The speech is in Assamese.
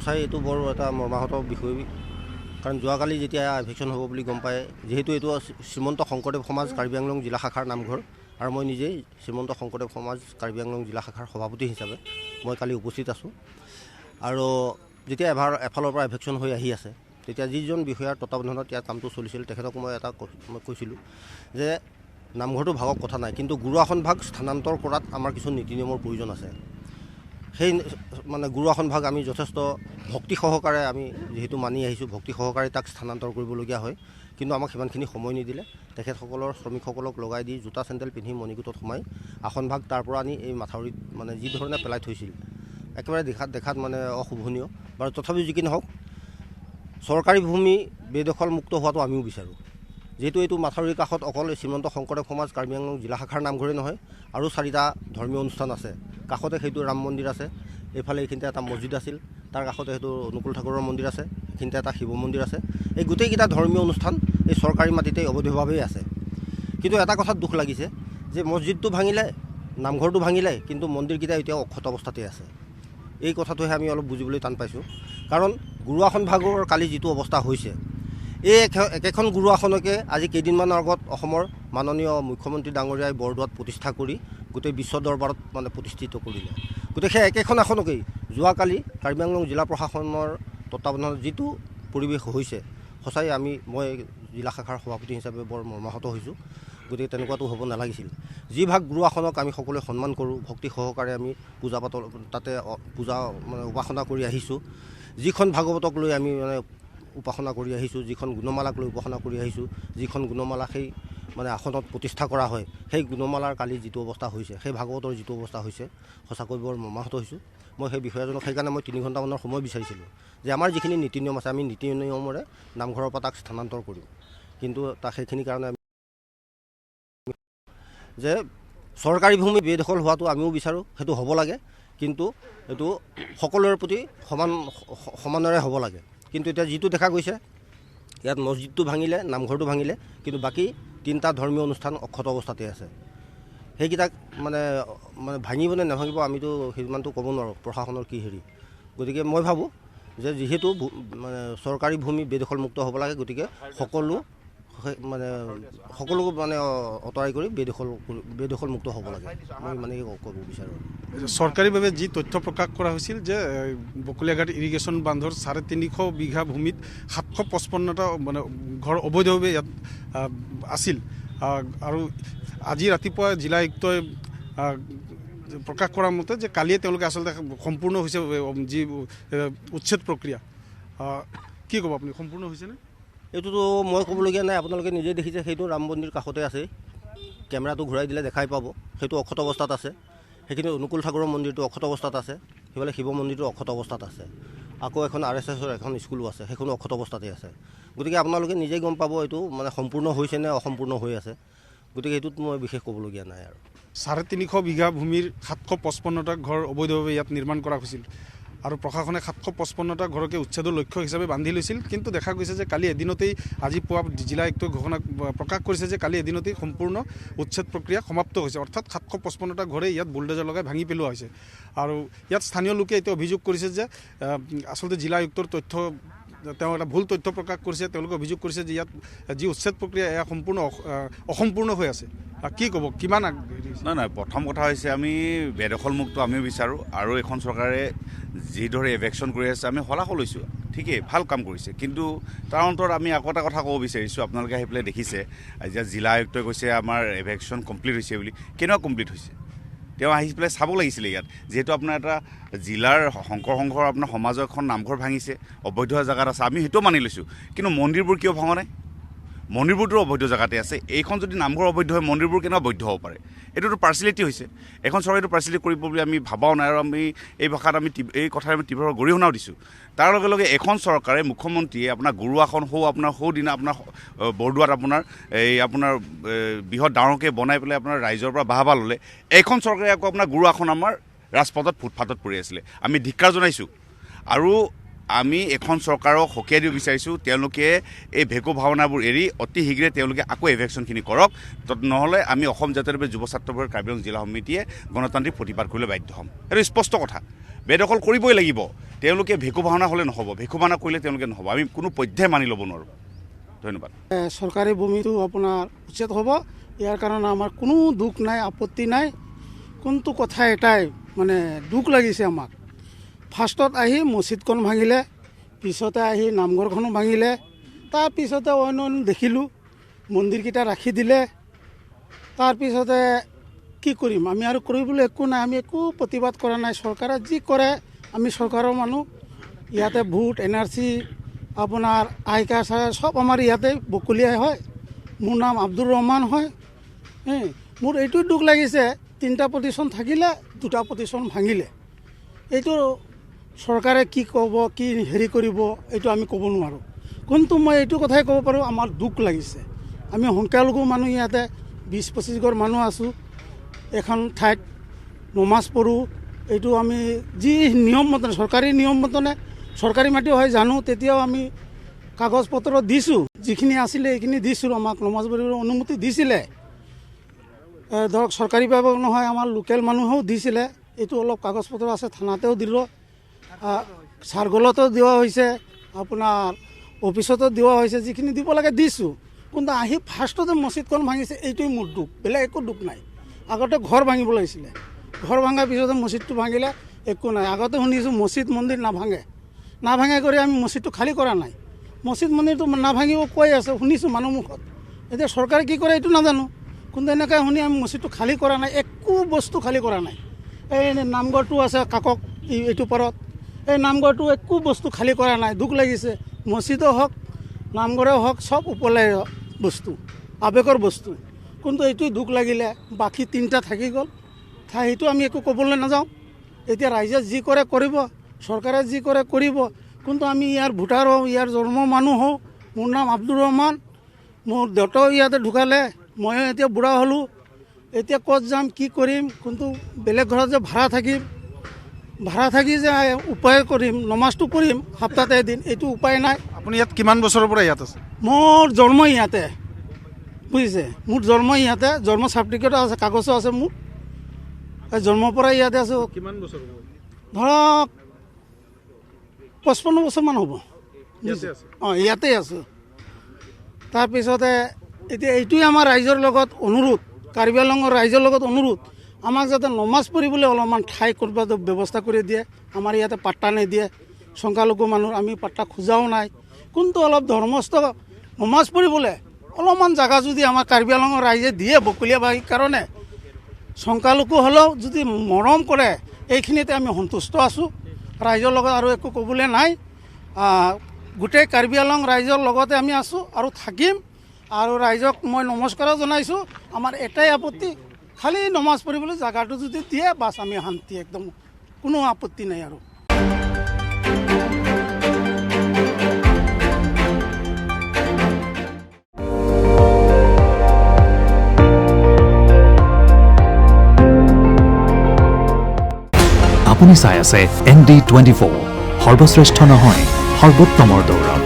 সঁচাই এইটো বৰ এটা মৰ্মাহত বিষয়। কাৰণ যোৱাকালি যেতিয়া এভেকশ্যন হ'ব বুলি গম পায়, যিহেতু এইটো শ্ৰীমন্ত শংকৰদেৱ সমাজ কাৰ্বি আংলং জিলা শাখাৰ নামঘৰ আৰু মই নিজেই শ্ৰীমন্ত শংকৰদেৱ সমাজ কাৰ্বি আংলং জিলা শাখাৰ সভাপতি হিচাপে মই কালি উপস্থিত আছোঁ। আৰু যেতিয়া এফালৰ পৰা এভেকশ্যন হৈ আহি আছে, তেতিয়া যিজন বিষয়াৰ তত্বাৱধানত ইয়াৰ কামটো চলিছিল তেখেতক মই কৈছিলোঁ যে নামঘৰটো ভাগক কথা নাই, কিন্তু গুৰু আসন ভাগ স্থানান্তৰ কৰাত আমাৰ কিছু নীতি নিয়মৰ প্ৰয়োজন আছে। সেই গুৰু আসন ভাগ আমি যথেষ্ট ভক্তি সহকাৰে আমি যিহেতু মানি আহিছোঁ, ভক্তি সহকাৰে তাক স্থানান্তৰ কৰিবলগীয়া হয়, কিন্তু আমাক সিমানখিনি সময় নিদিলে। তেখেতসকলৰ শ্ৰমিকসকলক লগাই দি জোতা চেণ্ডেল পিন্ধি মণিকূটত সোমাই আসন ভাগ তাৰ পৰা আনি এই মাথাউৰিত যি ধৰণে পেলাই থৈছিল, একেবাৰে দেখাত অশোভনীয়। বাৰু তথাপিও যি কি নহওক, চৰকাৰী ভূমি বেদখলমুক্ত হোৱাটো আমিও বিচাৰোঁ। যিহেতু এইটো মাথাউৰিৰ কাষত অকল শ্ৰীমন্ত শংকৰদেৱ সমাজ কাৰ্বি আংলং জিলা শাখাৰ নামঘৰেই নহয়, আৰু 4টা ধৰ্মীয় অনুষ্ঠান আছে। কাষতে সেইটো ৰাম মন্দিৰ আছে, এইফালে এইখিনিতে এটা মছজিদ আছিল, তাৰ কাষতে সেইটো অনুকূল ঠাকুৰৰ মন্দিৰ আছে, এইখিনিতে এটা শিৱ মন্দিৰ আছে। এই গোটেইকেইটা ধৰ্মীয় অনুষ্ঠান এই চৰকাৰী মাটিতেই অবৈধভাৱেই আছে। কিন্তু এটা কথাত দুখ লাগিছে যে মছজিদটো ভাঙিলে, নামঘৰটো ভাঙিলে, কিন্তু মন্দিৰকেইটা এতিয়াও অক্ষত অৱস্থাতেই আছে। এই কথাটোহে আমি অলপ বুজিবলৈ টান পাইছোঁ। কাৰণ গুৰু আসন ভাগৰ কালি যিটো অৱস্থা হৈছে, এই একেখন গুৰু আসনকে আজি কেইদিনমানৰ আগত অসমৰ মাননীয় মুখ্যমন্ত্ৰী ডাঙৰীয়াই বৰদোৱাত প্ৰতিষ্ঠা কৰি গোটেই বিশ্ব দৰবাৰত প্ৰতিষ্ঠিত কৰিলে। গতিকে সেই একেখন আসনকেই যোৱাকালি কাৰ্বি আংলং জিলা প্ৰশাসনৰ তত্বাৱধানত যিটো পৰিৱেশ হৈছে, সঁচাই মই জিলা শাখাৰ সভাপতি হিচাপে বৰ মৰ্মাহত হৈছোঁ। গতিকে তেনেকুৱাটো হ'ব নালাগিছিল। যি ভাগ গুৰু আসনক আমি সকলোৱে সন্মান কৰোঁ, ভক্তি সহকাৰে আমি পূজা পাতল তাতে উপাসনা কৰি আহিছোঁ, যিখন ভাগৱতক লৈ আমি উপাসনা কৰি আহিছোঁ, যিখন গুণমালাক লৈ উপাসনা কৰি আহিছোঁ, যিখন গুণমালা সেই আসনত প্ৰতিষ্ঠা কৰা হয়, সেই গুণমালাৰ কালি যিটো অৱস্থা হৈছে, সেই ভাগৱতৰ যিটো অৱস্থা হৈছে, সঁচাকৈ বৰ মৰ্মাহত হৈছোঁ। মই সেই বিষয়াজনক সেইকাৰণে মই 3 ঘণ্টামানৰ সময় বিচাৰিছিলোঁ যে আমাৰ যিখিনি নীতি নিয়ম আছে, আমি নীতি নিয়মেৰে নামঘৰৰ পৰা তাক স্থানান্তৰ কৰিম। কিন্তু সেইখিনিৰ কাৰণে যে চৰকাৰী ভূমি বেদখল হোৱাটো আমিও বিচাৰোঁ, সেইটো হ'ব লাগে, কিন্তু এইটো সকলোৰে প্ৰতি সমানেৰে হ'ব লাগে। কিন্তু এতিয়া যিটো দেখা গৈছে, ইয়াত মছজিদটো ভাঙিলে, নামঘৰটো ভাঙিলে, কিন্তু বাকী 3টা ধৰ্মীয় অনুষ্ঠান অক্ষত অৱস্থাতে আছে। সেইকেইটাক ভাঙিব নে নাভাঙিব আমিতো সিমানটো ক'ব নোৱাৰোঁ, প্ৰশাসনৰ কি হেৰি। গতিকে মই ভাবোঁ যে যিহেতু চৰকাৰী ভূমি বেদখলমুক্ত হ'ব লাগে, গতিকে সকলো আঁতৰাই কৰি বেদখলমুক্ত হ'ব লাগে, মই ক'ব বিচাৰোঁ। চৰকাৰীভাৱে যি তথ্য প্ৰকাশ কৰা হৈছিল যে বকলীয়াঘাট ইৰিগেশ্যন বান্ধৰ 350 বিঘা ভূমিত 755টা ঘৰ অবৈধভাৱে ইয়াত আছিল। আৰু আজি ৰাতিপুৱা জিলা আয়ুক্তই প্ৰকাশ কৰাৰ মতে যে কালিয়ে তেওঁলোকে আচলতে সম্পূৰ্ণ হৈছে যি উচ্ছেদ প্ৰক্ৰিয়া। কি ক'ব আপুনি, সম্পূৰ্ণ হৈছেনে? এইটোতো মই ক'বলগীয়া নাই, আপোনালোকে নিজেই দেখিছে, সেইটো ৰাম মন্দিৰ কাষতে আছে, কেমেৰাটো ঘূৰাই দিলে দেখাই পাব, সেইটো অক্ষত অৱস্থাত আছে। সেইখিনি অনুকূল ঠাকুৰৰ মন্দিৰটো অক্ষত অৱস্থাত আছে, সেইফালে শিৱ মন্দিৰটো অক্ষত অৱস্থাত আছে, আকৌ এখন RSSৰ এখন স্কুলো আছে, সেইখনো অক্ষত অৱস্থাতে আছে। গতিকে আপোনালোকে নিজেই গম পাব এইটো সম্পূৰ্ণ হৈছে নে অসম্পূৰ্ণ হৈ আছে। গতিকে এইটোত মই বিশেষ ক'বলগীয়া নাই। আৰু 350 বিঘা ভূমিৰ 755টা ঘৰ অবৈধভাৱে ইয়াত নিৰ্মাণ কৰা হৈছিল, আৰু প্ৰশাসনে 755টা ঘৰকে উচ্ছেদৰ লক্ষ্য হিচাপে বান্ধি লৈছিল। কিন্তু দেখা গৈছে যে কালি এদিনতেই, আজি পুৱা জিলা আয়ুক্তই ঘোষণা প্ৰকাশ কৰিছে যে কালি এদিনতেই সম্পূৰ্ণ উচ্ছেদ প্ৰক্ৰিয়া সমাপ্ত হৈছে, অৰ্থাৎ 755টা ঘৰে ইয়াত বুলডোজাৰ লগাই ভাঙি পেলোৱা হৈছে। আৰু ইয়াত স্থানীয় লোকে এতিয়া অভিযোগ কৰিছে যে আচলতে জিলা আয়ুক্তৰ তথ্য, তেওঁ এটা ভুল তথ্য প্ৰকাশ কৰিছে। তেওঁলোকে অভিযোগ কৰিছে যে ইয়াত যি উচ্ছেদ প্ৰক্ৰিয়া এয়া সম্পূৰ্ণ অসম্পূৰ্ণ হৈ আছে। কি ক'ব, কিমান নাই, প্ৰথম কথা হৈছে আমি বেদখলমুক্ত আমিও বিচাৰোঁ, আৰু এখন চৰকাৰে যিদৰে এভেকশ্যন কৰি আছে আমি শলাগ লৈছোঁ, ঠিকেই, ভাল কাম কৰিছে। কিন্তু তাৰ অন্তৰত আমি আকৌ এটা কথা ক'ব বিচাৰিছোঁ, আপোনালোকে আহি পেলাই দেখিছে এতিয়া জিলা আয়ুক্তই কৈছে আমাৰ এভেকশ্যন কমপ্লিট হৈছে বুলি। কেনেকুৱা কমপ্লিট হৈছে? তেওঁ আহি পেলাই চাব লাগিছিলে ইয়াত, যিহেতু আপোনাৰ এটা জিলাৰ শংকৰ সংঘৰ আপোনাৰ সমাজৰ এখন নামঘৰ ভাঙিছে, অবৈধ জেগাত আছে, আমি সেইটোও মানি লৈছোঁ। কিন্তু মন্দিৰবোৰ কিয় ভঙা নাই? মন্দিৰবোৰতো অবৈধ জেগাতে আছে। এইখন যদি নামঘৰ অবৈধ হয়, মন্দিৰবোৰ কেনেকুৱা বৈধ হ'ব পাৰে? এইটোতো পাৰ্চিয়েলিটি হৈছে। এখন চৰকাৰেতো পাৰ্চিয়েলিটি কৰিব বুলি আমি ভাবাও নাই, আৰু আমি এই ভাষাত এই কথাত আমি তীব্ৰ গৰিহণাও দিছোঁ। তাৰ লগে লগে এখন চৰকাৰে, মুখ্যমন্ত্ৰীয়ে আপোনাৰ গুৰু আসন সৌদিনা আপোনাৰ বৰদোৱাত আপোনাৰ বৃহৎ ডাঙৰকৈ বনাই পেলাই আপোনাৰ ৰাইজৰ পৰা বাহবা ল'লে। এইখন চৰকাৰে আকৌ আপোনাৰ গুৰু আসন আমাৰ ৰাজপথত ফুটপাথত পৰি আছিলে। আমি ধিক্কাৰ জনাইছোঁ। আৰু আমি এখন চৰকাৰক সকীয়াই দিব বিচাৰিছোঁ তেওঁলোকে এই ভেকু ভাওনাবোৰ এৰি অতি শীঘ্ৰে তেওঁলোকে আকৌ এভেকশ্যনখিনি কৰক নহ'লে আমি অসম জাতীয়তাবাদী যুৱ ছাত্ৰবোৰ কাৰ্বি আংলং জিলা সমিতিয়ে গণতান্ত্ৰিক প্ৰতিবাদ কৰিবলৈ বাধ্য হ'ম। এইটো স্পষ্ট কথা, বেদখল কৰিবই লাগিব। তেওঁলোকে ভেকু ভাওনা হ'লে নহ'ব, ভেকু ভাওনা কৰিলে তেওঁলোকে নহ'ব, আমি কোনো পধ্যে মানি ল'ব নোৱাৰোঁ। ধন্যবাদ। চৰকাৰী ভূমিটো আপোনাৰ উচ্ছেদ হ'ব, ইয়াৰ কাৰণে আমাৰ কোনো দুখ নাই, আপত্তি নাই। কোনটো কথা এটাই মানে দুখ লাগিছে আমাক, ফাৰ্ষ্টত আহি মছজিদখন ভাঙিলে, পিছতে আহি নামঘৰখনো ভাঙিলে, তাৰপিছতে অন্য দেখিলোঁ মন্দিৰকেইটা ৰাখি দিলে। তাৰপিছতে কি কৰিম আমি আৰু কৰিবলৈ একো নাই, আমি একো প্ৰতিবাদ কৰা নাই। চৰকাৰে যি কৰে, আমি চৰকাৰৰ মানুহ, ইয়াতে ভোট NRC আপোনাৰ আইকাৰ চব আমাৰ ইয়াতে বকলিয়াই হয়। মোৰ নাম আব্দুৰ ৰহমান হয়। মোৰ এইটো দুখ লাগিছে, 3টা প্ৰতিষ্ঠান থাকিলে 2টা প্ৰতিষ্ঠান ভাঙিলে। এইটো চৰকাৰে কি ক'ব, কি হেৰি কৰিব, এইটো আমি ক'ব নোৱাৰোঁ। কিন্তু মই এইটো কথাই ক'ব পাৰোঁ, আমাৰ দুখ লাগিছে। আমি সংখ্যালঘু মানুহ ইয়াতে 20-25 ঘৰ মানুহ আছোঁ, এখন ঠাইত নমাজ পঢ়োঁ। এইটো আমি যি নিয়ম মতে, চৰকাৰী নিয়ম মতে, চৰকাৰী মাটি হয় জানো, তেতিয়াও আমি কাগজ পত্ৰ দিছোঁ, যিখিনি আছিলে এইখিনি দিছোঁ। আমাক নমাজ পঢ়িবলৈ অনুমতি দিছিলে, ধৰক চৰকাৰীভাৱে নহয়, আমাৰ লোকেল মানুহেও দিছিলে। এইটো অলপ কাগজ পত্ৰ আছে, থানাতেও দিলোঁ, চাৰ্গলতো দিয়া হৈছে, আপোনাৰ অফিচতো দিয়া হৈছে, যিখিনি দিব লাগে দিছোঁ। কিন্তু আহি ফাৰ্ষ্টতে মছজিদখন ভাঙিছে, এইটোৱে মোৰ দুখ, বেলেগ একো দুখ নাই। আগতে ঘৰ ভাঙিব লাগিছিলে, ঘৰ ভাঙাৰ পিছতে মছজিদটো ভাঙিলে, একো নাই। আগতে শুনিছোঁ মছজিদ মন্দিৰ নাভাঙে কৰি আমি মছজিদটো খালী কৰা নাই। মছজিদ মন্দিৰটো নাভাঙিব কৈ আছে, শুনিছোঁ মানুহ মুখত। এতিয়া চৰকাৰে কি কৰে এইটো নাজানো, কিন্তু এনেকৈ শুনি আমি মছজিদটো খালী কৰা নাই, একো বস্তু খালী কৰা নাই। এই নামঘৰটো আছে কাকক এইটো পাৰত, এই নামঘৰটো একো বস্তু খালী কৰা নাই। দুখ লাগিছে, মছজিদো হওক নামঘৰে হওক চব উপলাই বস্তু, আৱেগৰ বস্তু। কিন্তু এইটোৱে দুখ লাগিলে, বাকী 3টা থাকি গ'ল, সেইটো আমি একো ক'বলৈ নাযাওঁ। এতিয়া ৰাইজে যি কৰে কৰিব, চৰকাৰে যি কৰে কৰিব। কিন্তু আমি ইয়াৰ ভোটাৰ হওঁ, ইয়াৰ জন্ম মানুহ হওঁ। মোৰ নাম আব্দুৰ ৰহমান, মোৰ দেউতাও ইয়াতে ঢুকালে, ময়ো এতিয়া বুঢ়া হ'লোঁ। এতিয়া ক'ত যাম, কি কৰিম, কিন্তু বেলেগ ঘৰত যে ভাড়া থাকি যে উপায় কৰিম, নমাজটো পঢ়িম সপ্তাহতে এদিন, এইটো উপায় নাই। আপুনি ইয়াত কিমান বছৰৰ পৰা ইয়াত আছে? মোৰ জন্ম ইয়াতে, বুজিছে, মোৰ জন্ম ইয়াতে, জন্ম চাৰ্টিফিকেটো আছে, কাগজো আছে মোৰ। জন্মৰ পৰা ইয়াতে আছোঁ। কিমান বছৰ ধৰক 55 বছৰমান হ'ব। ইয়াতে আছোঁ। তাৰপিছতে এতিয়া এইটোৱে আমাৰ ৰাইজৰ লগত অনুৰোধ, কাৰ্বি আংলঙৰ ৰাইজৰ লগত অনুৰোধ, আমাক যাতে নমাজ পঢ়িবলৈ অলপমান ঠাই কৰবাত ব্যৱস্থা কৰি দিয়ে। আমাৰ ইয়াতে পাট্টা নিদিয়ে, সংখ্যালঘু মানুহ, আমি পাট্টা খোজাও নাই। কিন্তু অলপ ধৰ্মস্থ নমাজ পঢ়িবলৈ অলপমান জেগা যদি আমাৰ কাৰ্বি আংলঙৰ ৰাইজে দিয়ে, বকলীয়াবাসীৰ কাৰণে, সংখ্যালঘু হ'লেও যদি মৰম কৰে, এইখিনিতে আমি সন্তুষ্ট আছোঁ। ৰাইজৰ লগত আৰু একো ক'বলৈ নাই। গোটেই কাৰ্বি আংলং ৰাইজৰ লগতে আমি আছোঁ আৰু থাকিম। আৰু ৰাইজক মই নমস্কাৰো জনাইছোঁ। আমাৰ এটাই আপত্তি, খালি নমাজ পঢ়িবলৈ জেগাটো যদি দিয়ে, বাছ আমি শান্তি, একদম কোনো আপত্তি নাই আৰু। আপুনি চাই আছে ND24, সৰ্বশ্ৰেষ্ঠ নহয় সৰ্বোত্তমৰ দৌৰত।